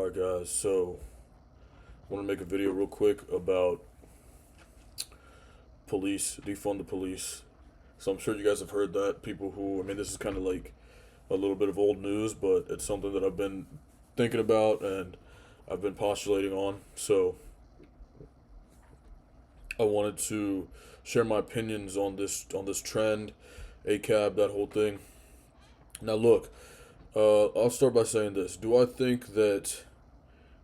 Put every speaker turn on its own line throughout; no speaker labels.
Alright guys, so I want to make a video real quick about police, defund the police. So I'm sure you guys have heard that. People who, I mean, this is kind of like a little bit of old news, but it's something that I've been thinking about and I've been postulating on. So I wanted to share my opinions on this trend, ACAB, that whole thing. Now look, I'll start by saying this. Do I think that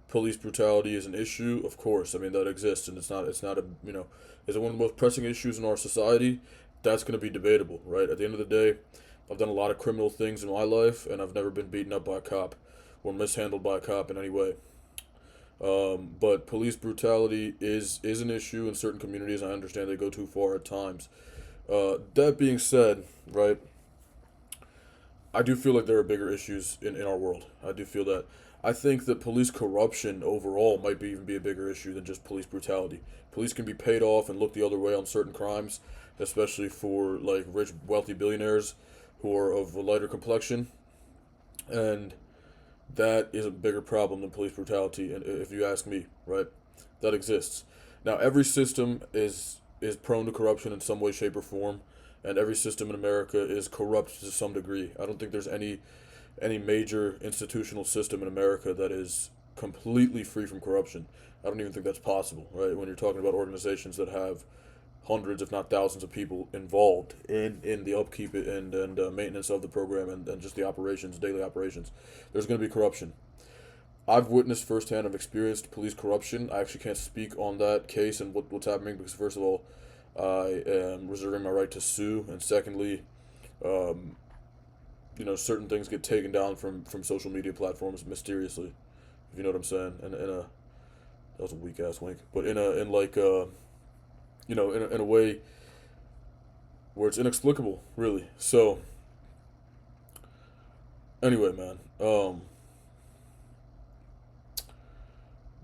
police brutality is an issue? Of course. I mean, that exists, and it's not a, is it one of the most pressing issues in our society? That's going to be debatable, right? At the end of the day, I've done a lot of criminal things in my life, and I've never been beaten up by a cop or mishandled by a cop in any way. But police brutality is an issue in certain communities. I understand they go too far at times. That being said, right, I do feel like there are bigger issues in our world. I do feel that. I think that police corruption overall might even be a bigger issue than just police brutality. Police can be paid off and look the other way on certain crimes, especially for like rich, wealthy billionaires who are of a lighter complexion, and that is a bigger problem than police brutality. And if you ask me, right, that exists. Now, every system is prone to corruption in some way, shape, or form, and every system in America is corrupt to some degree. I don't think there's any major institutional system in America that is completely free from corruption. I don't even think that's possible, right? When you're talking about organizations that have hundreds, if not thousands, of people involved in the upkeep and maintenance of the program and just the operations, daily operations, there's going to be corruption. I've witnessed firsthand, I've experienced police corruption. I actually can't speak on that case and what's happening because, first of all, I am reserving my right to sue, and secondly, um, certain things get taken down from social media platforms mysteriously, if you know what I'm saying. And that was a weak ass wink, but in like in a way where it's inexplicable, really. So anyway, man,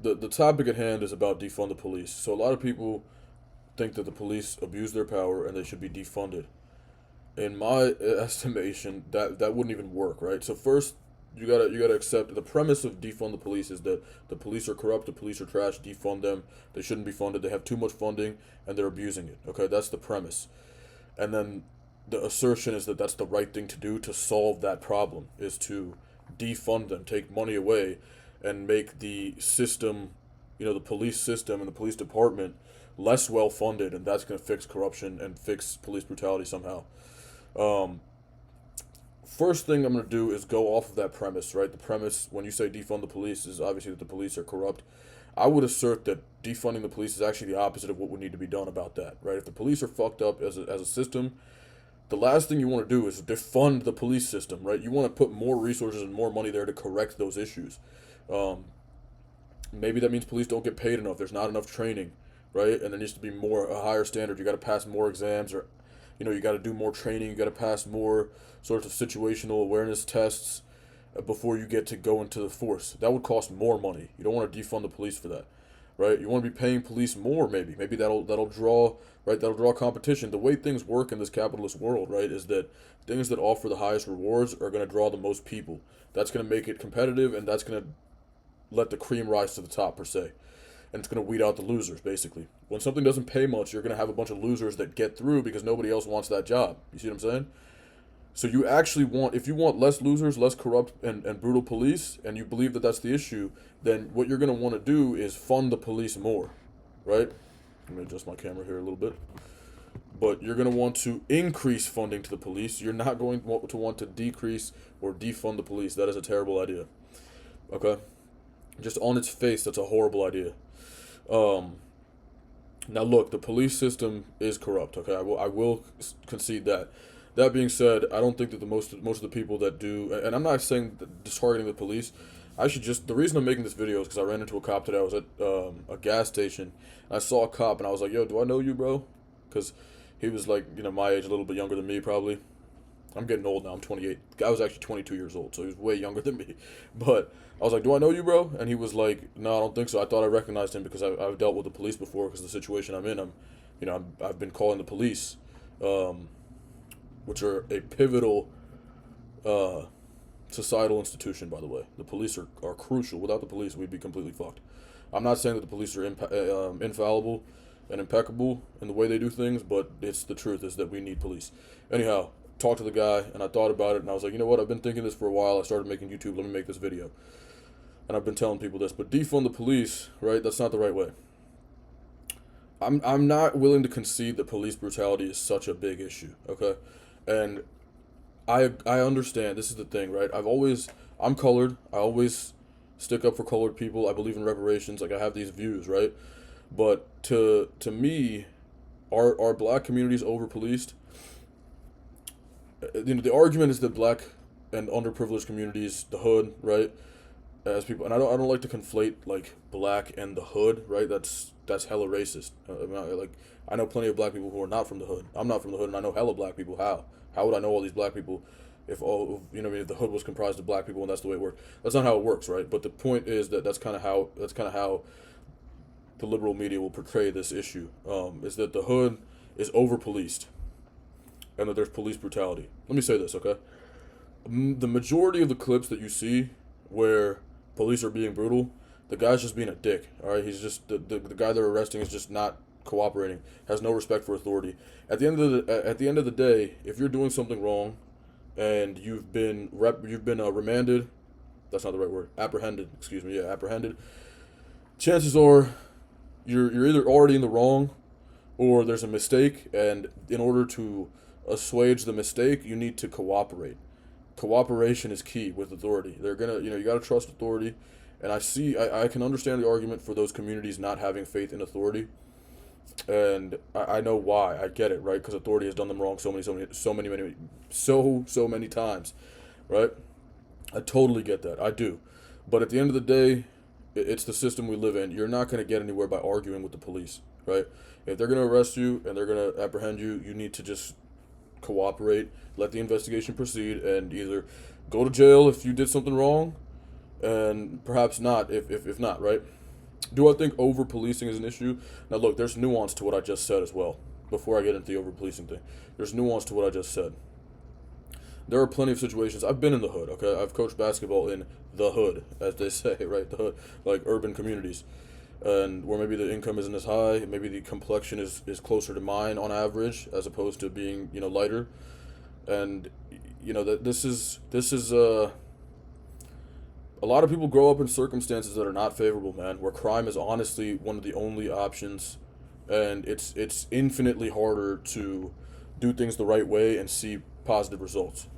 the topic at hand is about defund the police. So a lot of people think that the police abuse their power and they should be defunded. In my estimation, that wouldn't even work, right? So first, you gotta accept the premise of defund the police is that the police are corrupt, the police are trash, defund them. They shouldn't be funded. They have too much funding and they're abusing it. Okay, that's the premise. And then the assertion is that that's the right thing to do to solve that problem is to defund them, take money away, and make the system, the police system and the police department less well funded, and that's going to fix corruption and fix police brutality somehow. Um, First thing I'm going to do is go off of that premise, right? The premise when you say defund the police is obviously that the police are corrupt. I would assert that defunding the police is actually the opposite of what would need to be done about that, right? If the police are fucked up as a system, the last thing you want to do is defund the police system, right? You want to put more resources and more money there to correct those issues. Um, Maybe that means police don't get paid enough. There's not enough training, right? And there needs to be a higher standard. You got to pass more exams, or you got to do more training. You got to pass more sorts of situational awareness tests before you get to go into the force. That would cost more money. You don't want to defund the police for that, right? You want to be paying police more, maybe. Maybe that'll draw, right? That'll draw competition. The way things work in this capitalist world, right, is that things that offer the highest rewards are going to draw the most people. That's going to make it competitive, and that's going to let the cream rise to the top, per se. And it's going to weed out the losers, basically. When something doesn't pay much, you're going to have a bunch of losers that get through because nobody else wants that job. You see what I'm saying? So you actually if you want less losers, less corrupt and brutal police, and you believe that that's the issue, then what you're going to want to do is fund the police more, right? Let me adjust my camera here a little bit. But you're going to want to increase funding to the police. You're not going to want to decrease or defund the police. That is a terrible idea. Okay? Just on its face, that's a horrible idea. Um, Now, look, the police system is corrupt. Okay, I will concede that. That being said, I don't think that most of the people that do, and I'm not saying that just targeting the police. I should just the reason I'm making this video is because I ran into a cop today. I was at a gas station, and I saw a cop, and I was like, "Yo, do I know you, bro?" Because he was like, my age, a little bit younger than me, probably. I'm getting old now. I'm 28. The guy was actually 22 years old, so he was way younger than me. But I was like, "Do I know you, bro?" And he was like, "No, I don't think so." I thought I recognized him because I've dealt with the police before because the situation I'm in. I've been calling the police, which are a pivotal, uh, societal institution, by the way. The police are crucial. Without the police, we'd be completely fucked. I'm not saying that the police are infallible and impeccable in the way they do things, but it's the truth is that we need police. Anyhow, talked to the guy, and I thought about it, and I was like, you know what, I've been thinking this for a while. I started making YouTube. Let me make this video. And I've been telling people this, but defund the police, right? That's not the right way. I'm not willing to concede that police brutality is such a big issue, okay? And I understand. This is the thing, right? I'm colored. I always stick up for colored people. I believe in reparations. Like, I have these views, right? But to me, are black communities over policed? You know, the argument is that black and underprivileged communities, the hood, right? As people, and I don't like to conflate like black and the hood, right? That's hella racist. I know plenty of black people who are not from the hood. I'm not from the hood, and I know hella black people. How would I know all these black people if all, you know, if the hood was comprised of black people and that's the way it worked? That's not how it works, right? But the point is that that's kind of how the liberal media will portray this issue. Is that the hood is over policed, and that there's police brutality. Let me say this, okay? The majority of the clips that you see where police are being brutal, the guy's just being a dick. All right, he's just the guy they're arresting is just not cooperating, has no respect for authority. At the end of the day, if you're doing something wrong, and you've been remanded, that's not the right word, apprehended. Excuse me, yeah, apprehended. Chances are, you're either already in the wrong, or there's a mistake, and in order to assuage the mistake, you need to cooperate. Cooperation is key with authority. They're gonna, you gotta trust authority, and I can understand the argument for those communities not having faith in authority, and I know why. I get it, right? Because authority has done them wrong so many times, right? I totally get that. I do, but at the end of the day, it's the system we live in. You're not gonna get anywhere by arguing with the police, right? If they're gonna arrest you and they're gonna apprehend you, you need to just cooperate, let the investigation proceed, and either go to jail if you did something wrong, and perhaps not if not, right? Do I think over policing is an issue? Now look, there's nuance to what I just said as well. Before I get into the over policing thing, there's nuance to what I just said. There are plenty of situations. I've been in the hood, okay? I've coached basketball in the hood, as they say, right? The hood, like urban communities, and where maybe the income isn't as high, maybe the complexion is closer to mine on average, as opposed to being, lighter. And that this is a lot of people grow up in circumstances that are not favorable, man, where crime is honestly one of the only options, and it's infinitely harder to do things the right way and see positive results.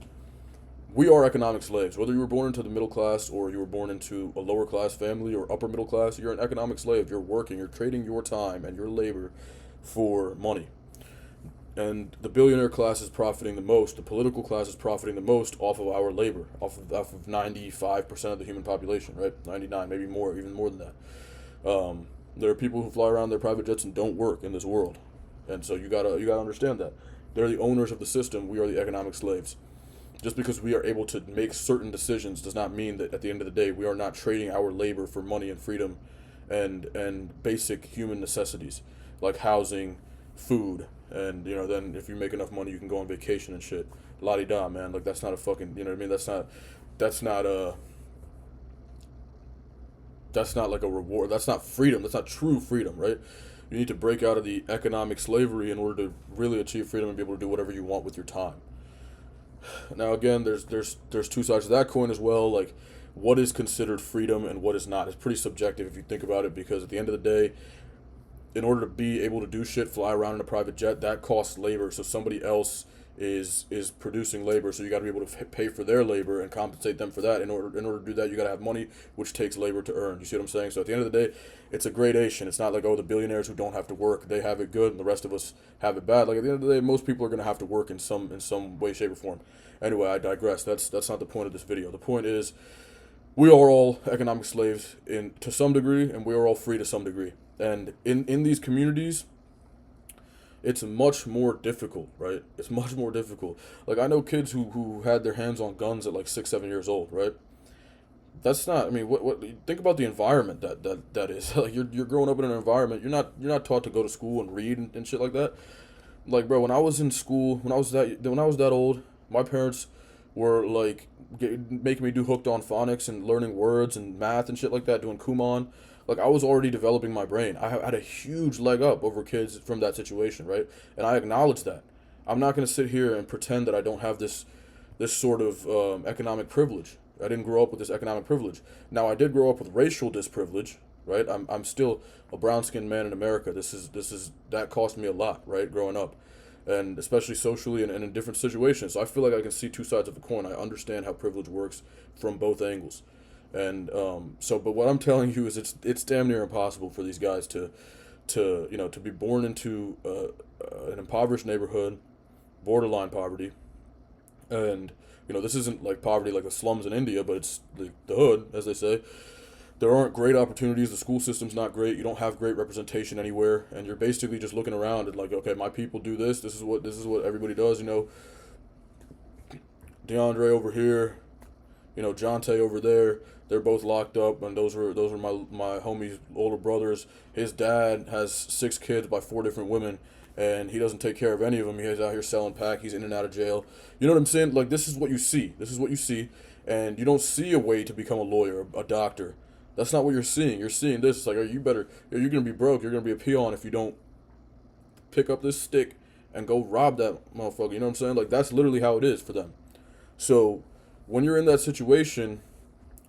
We are economic slaves. Whether you were born into the middle class or you were born into a lower class family or upper middle class, you're an economic slave. You're working, you're trading your time and your labor for money. And the billionaire class is profiting the most. The political class is profiting the most off of our labor, off of 95% of the human population, right? 99, maybe more, even more than that. There are people who fly around their private jets and don't work in this world, and so you gotta understand that they're the owners of the system. We are the economic slaves. Just because we are able to make certain decisions does not mean that at the end of the day we are not trading our labor for money and freedom, and basic human necessities like housing, food. And then if you make enough money, you can go on vacation and shit. La di da, man. Like that's not a fucking, you know what I mean? That's not like a reward. That's not freedom. That's not true freedom, right? You need to break out of the economic slavery in order to really achieve freedom and be able to do whatever you want with your time. Now again, there's two sides to that coin as well. Like, what is considered freedom and what is not? It's pretty subjective if you think about it, because at the end of the day, in order to be able to do shit, fly around in a private jet, that costs labor. So somebody else is producing labor. So you got to be able to pay for their labor and compensate them for that. In order to do that, you got to have money, which takes labor to earn. You see what I'm saying? So at the end of the day, it's a gradation. It's not like, the billionaires who don't have to work, they have it good, and the rest of us have it bad. Like at the end of the day, most people are going to have to work in some way, shape, or form. Anyway, I digress. That's not the point of this video. The point is, we are all economic slaves to some degree, and we are all free to some degree. And in these communities, it's much more difficult, right? It's much more difficult. Like, I know kids who had their hands on guns at like 6, 7 years old, right? That's not, I mean, what think about the environment that is. Like, you're growing up in an environment, you're not taught to go to school and read and shit like that. Like, bro, when I was in school, when I was that old, my parents were like making me do hooked on phonics and learning words and math and shit like that, doing Kumon. Like I was already developing my brain. I had a huge leg up over kids from that situation, right? And I acknowledge that. I'm not gonna sit here and pretend that I don't have this sort of economic privilege. I didn't grow up with this economic privilege. Now I did grow up with racial disprivilege, right? I'm still a brown skinned man in America. This is that cost me a lot, right? Growing up, and especially socially and in different situations. So I feel like I can see two sides of the coin. I understand how privilege works from both angles, and but what I'm telling you is it's damn near impossible for these guys to be born into an impoverished neighborhood, borderline poverty, and this isn't like poverty like the slums in India, but it's the hood, as they say. There aren't great opportunities. The school system's not great. You don't have great representation anywhere, and you're basically just looking around and like, okay, my people do this. This is what everybody does. DeAndre over here, Jonte over there. They're both locked up, and those were my homie's older brothers. His dad has 6 kids by 4 different women, and he doesn't take care of any of them. He's out here selling pack. He's in and out of jail. You know what I'm saying? Like, this is what you see. This is what you see, and you don't see a way to become a lawyer, a doctor. That's not what you're seeing. You're seeing this. It's like, you're gonna be broke. You're gonna be a peon if you don't pick up this stick and go rob that motherfucker. You know what I'm saying? Like, that's literally how it is for them. So when you're in that situation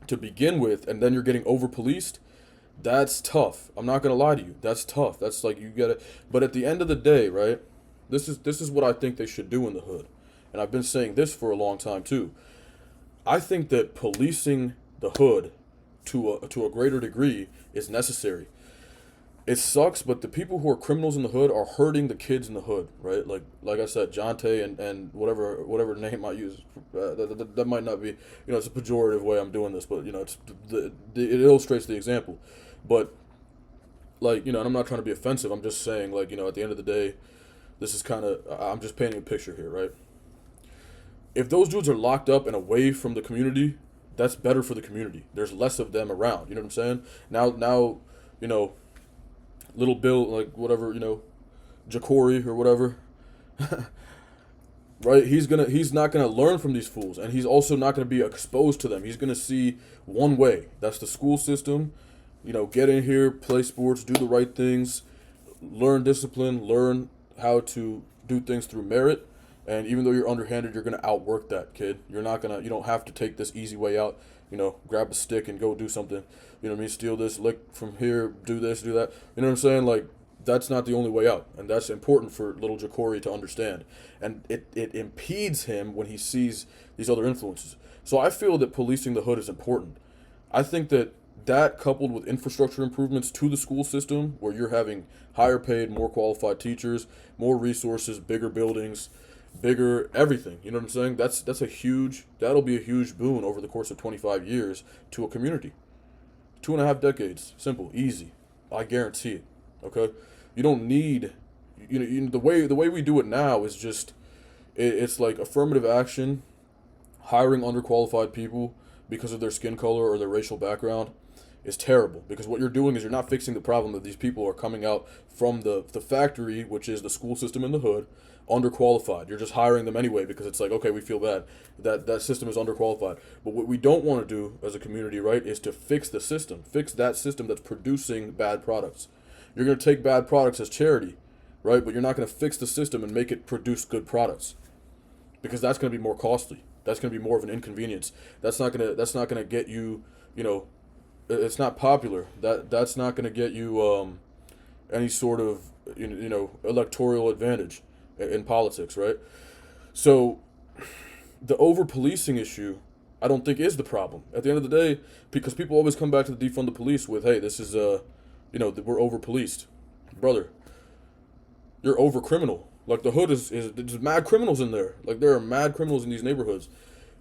to begin with, and then you're getting over policed, that's tough. I'm not gonna lie to you. That's tough. That's like, you get it. But at the end of the day, right? This is what I think they should do in the hood, and I've been saying this for a long time too. I think that policing the hood to a greater degree is necessary. It sucks, but the people who are criminals in the hood are hurting the kids in the hood, right? Like I said, Jonte and whatever name I use, that might not be, it's a pejorative way I'm doing this, but it illustrates the example. But and I'm not trying to be offensive. I'm just saying, at the end of the day, this is I'm just painting a picture here, right? If those dudes are locked up and away from the community, that's better for the community. There's less of them around. You know what I'm saying? Now, little Bill, like whatever, Jacory or whatever, right? He's not gonna learn from these fools, and he's also not gonna be exposed to them. He's gonna see one way. That's the school system. Get in here, play sports, do the right things, learn discipline, learn how to do things through merit. And even though you're underhanded, you're gonna outwork that kid. You don't have to take this easy way out. Grab a stick and go do something. You know what I mean? Steal this, lick from here, do this, do that. You know what I'm saying? Like, that's not the only way out. And that's important for little Jacory to understand. And it impedes him when he sees these other influences. So I feel that policing the hood is important. I think that coupled with infrastructure improvements to the school system, where you're having higher paid, more qualified teachers, more resources, bigger buildings, bigger everything, you know what I'm saying? That'll be a huge boon over the course of 25 years to a community. 2.5 decades, simple, easy. I guarantee it. Okay, you don't need, the way we do it now is just, it's like affirmative action, hiring underqualified people because of their skin color or their racial background is terrible, because what you're doing is you're not fixing the problem that these people are coming out from the factory, which is the school system in the hood, underqualified. You're just hiring them anyway because it's like, okay, we feel bad that system is underqualified. But what we don't want to do as a community, right, is to fix the system, fix that system that's producing bad products. You're going to take bad products as charity, right, but you're not going to fix the system and make it produce good products, because that's going to be more costly. That's going to be more of an inconvenience. That's not going to get you, it's not popular. That's not going to get you any sort of electoral advantage in politics, right? So the over policing issue, I don't think is the problem at the end of the day, because people always come back to the defund the police with, hey, this is we're over policed, brother. You're over criminal. Like, the hood is there's mad criminals in there. Like, there are mad criminals in these neighborhoods.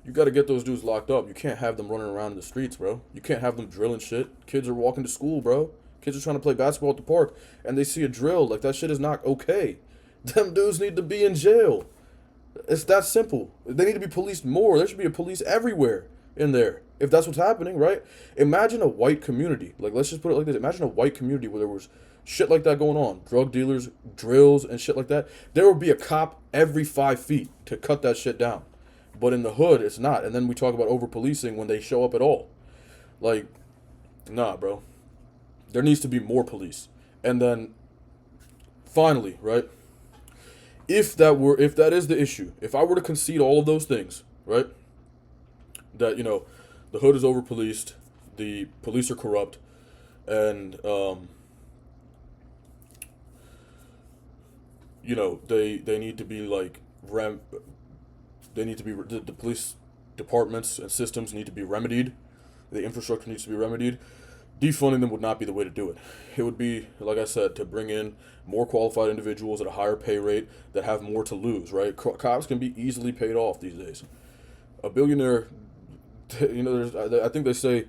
You got to get those dudes locked up. You can't have them running around in the streets, bro. You can't have them drilling shit. Kids are walking to school, bro. Kids are trying to play basketball at the park, and they see a drill. Like, that shit is not okay. Them dudes need to be in jail. It's that simple. They need to be policed more. There should be a police everywhere in there, if that's what's happening, right? Imagine a white community. Like, let's just put it like this. Imagine a white community where there was shit like that going on. Drug dealers, drills, and shit like that. There would be a cop every 5 feet to cut that shit down. But in the hood, it's not. And then we talk about over policing when they show up at all. Like, nah, bro. There needs to be more police. And then finally, right? If that is the issue, if I were to concede all of those things, right? That, the hood is over policed, the police are corrupt, and they need to be like they need to be the police departments and systems need to be remedied. The infrastructure needs to be remedied. Defunding them would not be the way to do it. It would be, like I said, to bring in more qualified individuals at a higher pay rate that have more to lose, right? Cops can be easily paid off these days. A billionaire, I think they say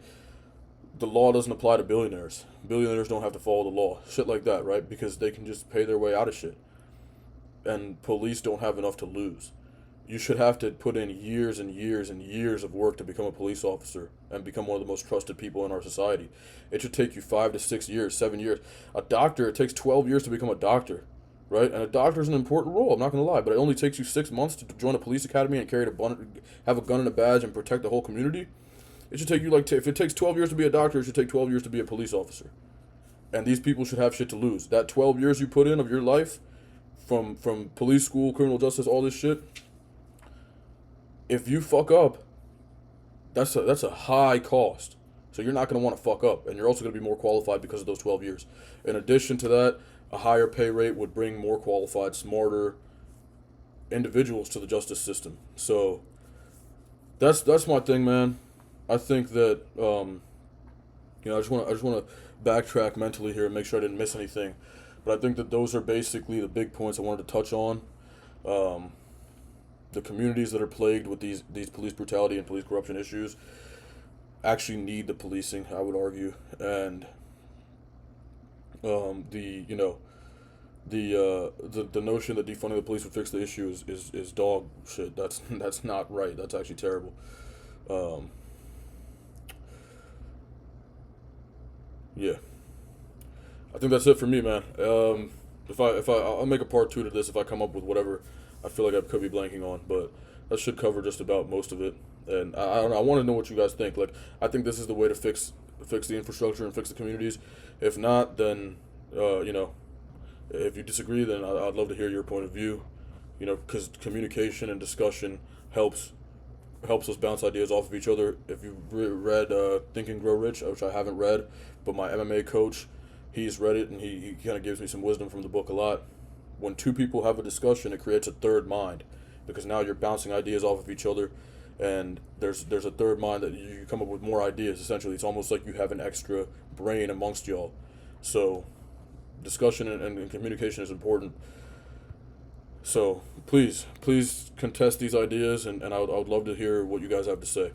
the law doesn't apply to billionaires. Billionaires don't have to follow the law. Shit like that, right? Because they can just pay their way out of shit. And police don't have enough to lose. You should have to put in years and years and years of work to become a police officer and become one of the most trusted people in our society. It should take you 5 to 6 years, 7 years. A doctor, it takes 12 years to become a doctor, right? And a doctor is an important role, I'm not going to lie, but it only takes you 6 months to join a police academy and have a gun and a badge and protect the whole community. It should take you if it takes 12 years to be a doctor, it should take 12 years to be a police officer. And these people should have shit to lose. That 12 years you put in of your life, from police school, criminal justice, all this shit, if you fuck up, that's a high cost. So you're not going to want to fuck up, and you're also going to be more qualified because of those 12 years. In addition to that, a higher pay rate would bring more qualified, smarter individuals to the justice system. So that's my thing, man. I think that I just want to backtrack mentally here and make sure I didn't miss anything. But I think that those are basically the big points I wanted to touch on. The communities that are plagued with these police brutality and police corruption issues actually need the policing, I would argue, and the notion that defunding the police would fix the issue is dog shit. That's not right. That's actually terrible. Yeah, I think that's it for me, man. I'll make a part 2 to this if I come up with whatever I feel like I could be blanking on, but that should cover just about most of it. And I don't know. I want to know what you guys think. Like, I think this is the way to fix the infrastructure and fix the communities. If not, then if you disagree, then I'd love to hear your point of view. Because communication and discussion helps us bounce ideas off of each other. If you've read Think and Grow Rich, which I haven't read, but my MMA coach, he's read it, and he kind of gives me some wisdom from the book a lot. When two people have a discussion, it creates a third mind, because now you're bouncing ideas off of each other, and there's a third mind that you come up with more ideas. Essentially, it's almost like you have an extra brain amongst y'all. So discussion and communication is important. So please contest these ideas, and I would love to hear what you guys have to say.